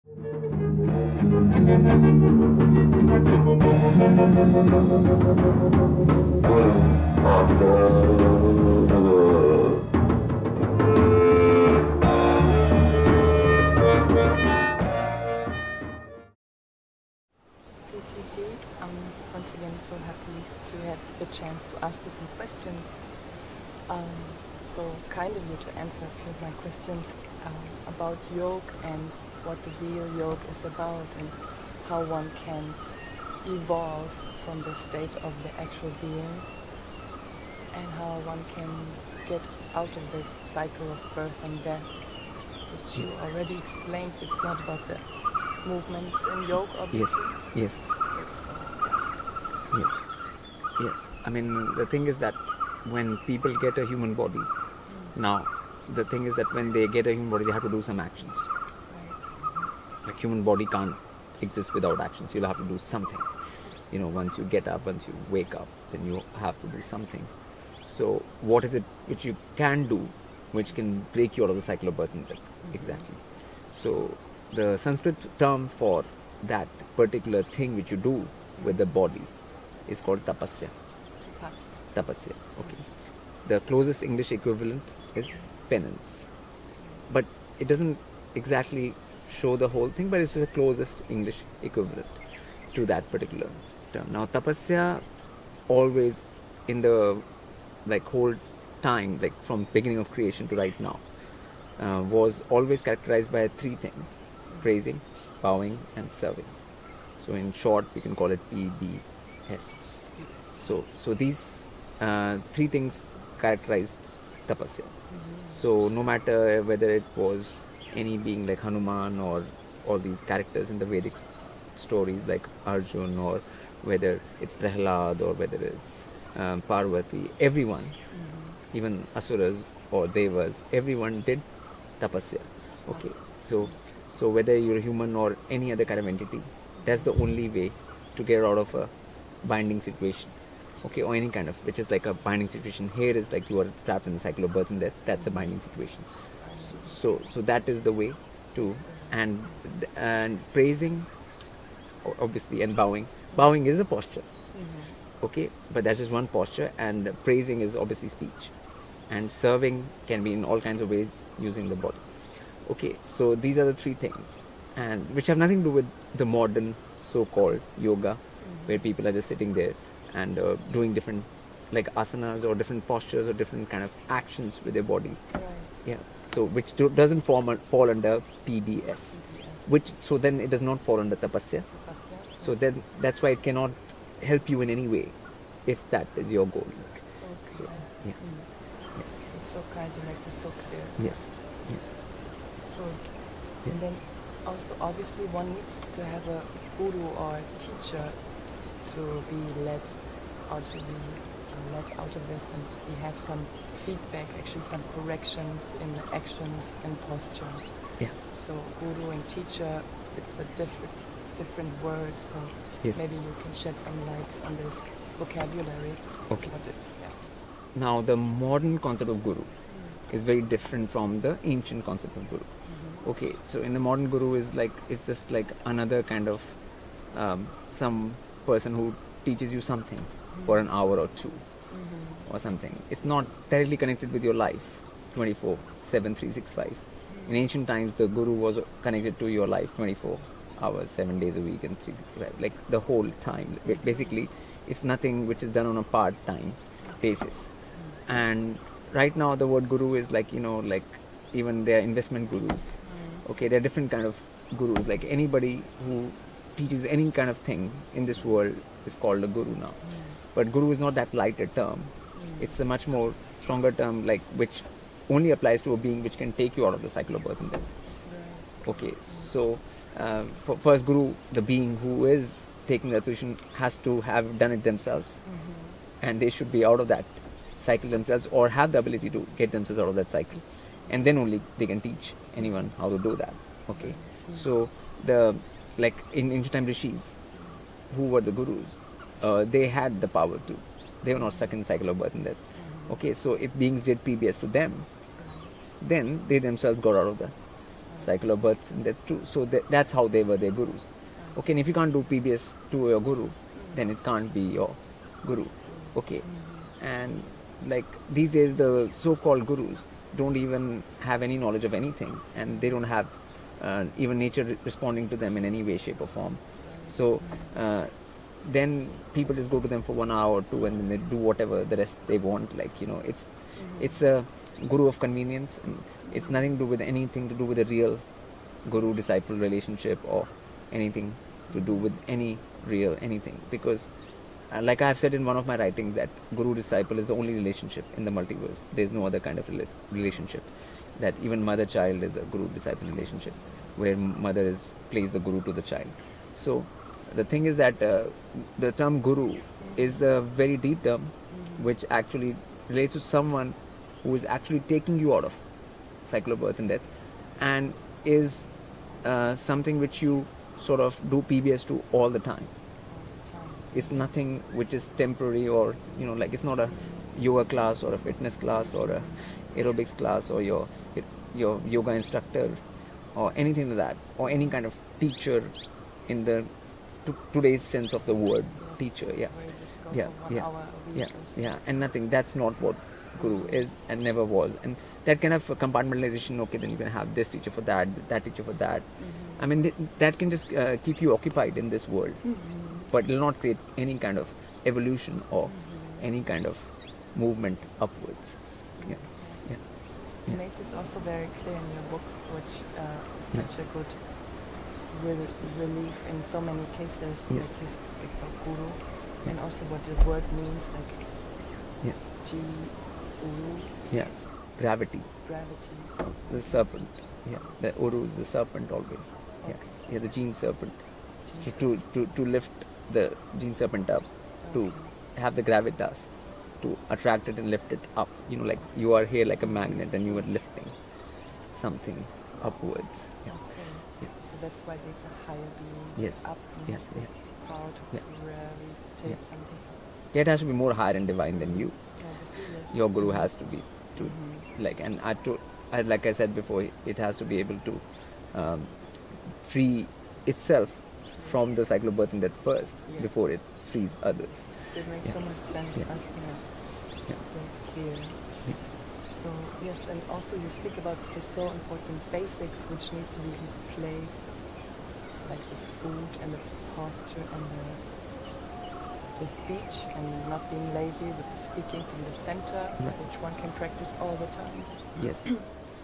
TG, I'm once again so happy to have the chance to ask you some questions. So kind of you to answer a few of my questions about yoga and what the real yoga is about and how one can evolve from the state of the actual being and how one can get out of this cycle of birth and death, which you already explained. It's not about the movements in yoga, obviously. Yes. It's, Yes. Yes. I mean, the thing is that when people get a human body, now the thing is that when they get a human body, they have to do some actions. right. Like human body can't exist without actions. You'll have to do something. You know, once you get up, once you wake up, then you have to do something. So what is it which you can do, which can break you out of the cycle of birth and death? Exactly. So the Sanskrit term for that particular thing which you do with the body is called tapasya. Tapasya. Okay. The closest English equivalent is penance. But it doesn't exactly show the whole thing, but it's the closest English equivalent to that particular term. Now tapasya always in the whole time, like from beginning of creation to right now, was always characterized by three things: praising, bowing and serving. So in short we can call it PBS. So these three things characterized tapasya. So no matter whether it was any being like Hanuman or all these characters in the Vedic stories like Arjun, or whether it's Prahlad, or whether it's Parvati, everyone, even Asuras or Devas, everyone did tapasya. Okay, so whether you're a human or any other kind of entity, that's the only way to get out of a binding situation. Okay, or any kind of, which is like a binding situation. Here is like you are trapped in the cycle of birth and death. That's a binding situation. So that is the way to, and praising, obviously, and bowing. Bowing is a posture. Okay, but that's just one posture, and praising is obviously speech, and serving can be in all kinds of ways using the body. Okay, so these are the three things, and which have nothing to do with the modern so-called yoga, where people are just sitting there and doing different like asanas or different postures or different kind of actions with their body. Right. Yeah. So which doesn't fall under PBS, which so then it does not fall under tapasya. So then that's why it cannot help you in any way, if that is your goal. Okay. So yeah. It's so kind to make this so clear. Yes. Yes. Good. Yes. And then also obviously one needs to have a guru or a teacher to be led out of this, and we have some feedback, actually some corrections in the actions and posture. Yeah. So guru and teacher, it's a different word, so Yes. maybe you can shed some lights on this vocabulary. Okay. What it's, yeah. Now the modern concept of guru is very different from the ancient concept of guru. Okay, so in the modern guru is just like another kind of some person who teaches you something for an hour or two or something. It's not directly connected with your life 24/7, 365. In ancient times the guru was connected to your life 24 hours, 7 days a week and 365, like the whole time. Basically it's nothing which is done on a part-time basis. And right now the word guru is like, like even there are investment gurus. Okay, there are different kind of gurus, like anybody who teaches any kind of thing in this world is called a guru now. But guru is not that light a term. It's a much more stronger term, like which only applies to a being which can take you out of the cycle of birth and death. Okay, so for first guru, the being who is taking that position has to have done it themselves, and they should be out of that cycle themselves, or have the ability to get themselves out of that cycle, and then only they can teach anyone how to do that. Okay, so like in ancient time rishis, who were the gurus, they had the power to. They were not stuck in the cycle of birth and death. Okay, so if beings did PBS to them, then they themselves got out of the cycle of birth and death too. So that's how they were their gurus. Okay, and if you can't do PBS to your guru, then it can't be your guru. Okay, and like these days the so-called gurus don't even have any knowledge of anything, and they don't have even nature responding to them in any way, shape or form. So then people just go to them for 1 hour or two, and then they do whatever the rest they want. Like, you know, it's a guru of convenience, and it's nothing to do with anything to do with a real guru disciple relationship or anything to do with any real anything. Because like I have said in one of my writings, that guru disciple is the only relationship in the multiverse. There's no other kind of relationship. That even mother child is a guru disciple relationship, where mother plays the guru to the child. So the thing is that the term guru is a very deep term, which actually relates to someone who is actually taking you out of cycle of birth and death, and is something which you sort of do PBS to all the time. It's nothing which is temporary, or, you know, like it's not a yoga class or a fitness class or a aerobics class or your yoga instructor or anything like that, or any kind of teacher in the today's sense of the word teacher. Yeah, and nothing. That's not what guru is and never was. And that kind of compartmentalization, okay, then you can have this teacher for that teacher for that. I mean, that can just keep you occupied in this world, but it will not create any kind of evolution or any kind of movement upwards. You make this also very clear in your book, which is such a good relief in so many cases. Yes. Like you speak about guru, and also what the word means, like G-U. Gravity. Gravity. The serpent. The uru is the serpent always. Okay. The gene serpent. To lift the gene serpent up, to have the gravitas, to attract it and lift it up. You know, like you are here like a magnet, and you are lifting something upwards. So that's why there's a higher being. Yes. Up. Yes. Power to gravitate something. It has to be more higher and divine than you. Obviously, yes. Your guru has to be like, and like I said before, it has to be able to free itself from the cycle of birth and death first, before it frees others. It makes so much sense. I think it's very clear. So yes, and also you speak about the so important basics which need to be in place, like the food and the posture and the speech, and not being lazy with the speaking from the center, which one can practice all the time. Yes.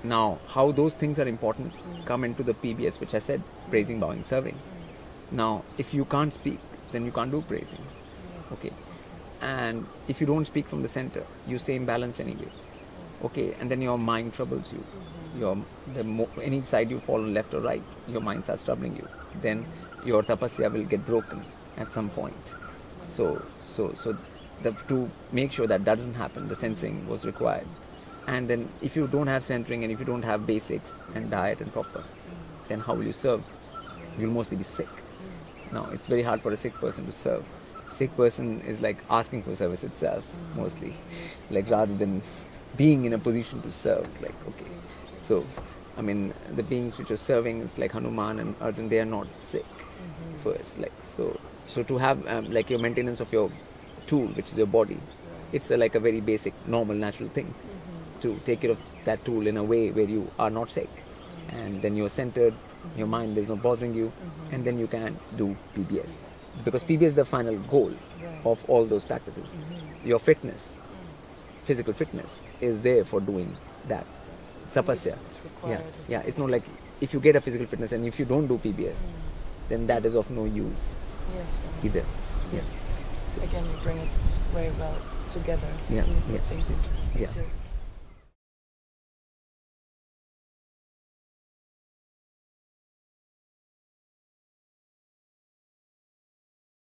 Now, how those things are important come into the PBS, which I said, praising, bowing, serving. Now, if you can't speak, then you can't do praising. Okay. And if you don't speak from the center, you stay imbalanced anyways. Okay, and then your mind troubles you. Any side you fall on, left or right, your mind starts troubling you. Then your tapasya will get broken at some point. So to make sure that doesn't happen, the centering was required. And then if you don't have centering, and if you don't have basics and diet and proper, then how will you serve? You'll mostly be sick. Now, it's very hard for a sick person to serve. Sick person is like asking for service itself, mostly. Like, rather than being in a position to serve. Like, okay. So, I mean, the beings which are serving, is like Hanuman and Arjun, they are not sick first. Like, so to have like your maintenance of your tool, which is your body, it's like a very basic, normal, natural thing. To take care of that tool in a way where you are not sick, and then you're centered, your mind is not bothering you, and then you can do PBS, because PBS is the final goal of all those practices. Your fitness, physical fitness, is there for doing that. Tapasya. It's not like if you get a physical fitness and if you don't do PBS, then that is of no use either. Again, you bring it very well together. Yeah. Things into perspective.